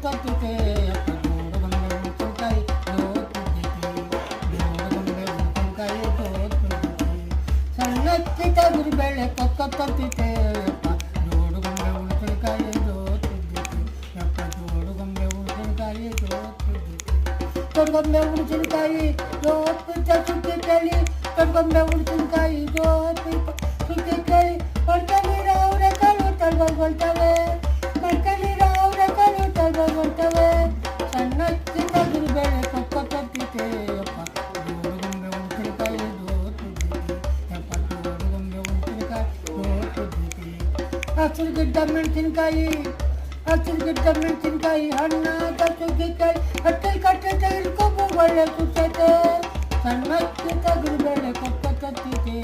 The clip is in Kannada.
ತತ್ತಿತೆ ಜೋಡು ಗೊಂಬೆ ಉಳಿಸಿನಕಾಯಿ ಜೋತುದ್ದೈತಿ ಜೋಡು ಗೊಂಬೆ ಉಳಿಸಿನಕಾಯಿ ಜೋತುದ್ದೈತಿ ಸಣ್ಣಕ್ಕಿ ತೊಗರಿಬೇಳೆ ತತ್ತಿತೆ ಜೋಡು ಗೊಂಬೆ ಉಳಿಸಿನಕಾಯಿ ಜೋತುದ್ದೈತಿ ಜೋಡು ಗೊಂಬೆ ಉಳಿಸಿನಕಾಯಿ ಜೋತುದ್ದೈತಿ ತೊಡ್ಗೊಂಬೆ ಉಳಿಸಿನಕಾಯಿ ಜೋತುತ್ತ ಸುದ್ದಿ ಕೇಳಿ ತೊಡ್ಗೊಂಬೆ ಉಳಿಸಿನಕಾಯಿ ಜೋತುತ್ತ ಸುದ್ದಿ ಕೇಳಿ ಹೊಡ್ಕ ನೀರು ಅವರ ಕಾಳು ತಳ್ಕೊಳ್ತವೆ ಮಡ್ಕ ನೀರು ಅವರ ಕಾಳು ತಳ್ಕೊಳ್ತವೆ ಸಣ್ಣಕ್ಕಿ ತೊಗರಿಬೇಳೆ ತತ್ತಿತೆ ಜೋಡು ಗೊಂಬೆ ಉಳಿಸಿನಕಾಯಿ ಜೋತುದ್ದೈತಿ ಜೋಡು ಗೊಂಬೆ ಉಳಿಸಿನಕಾಯಿ ಜೋತುದ್ದೈತಿ ಹಸಿರು ಗಿಡ್ಡ ಮೆಣಸಿನಕಾಯಿ ಹಣ್ಣಾದ ಸುಗ್ಗಿಕಾಯಿ ಹಟ್ಟೆ ಕಟ್ಟೆ ತೆಗೆದುಕೊಂಡು ಒಳ್ಳೆ ಸುತ್ತೈತೆ ಸಣ್ಣಕ್ಕಿ ತೊಗರಿಬೇಳೆ ತತ್ತಿತೆ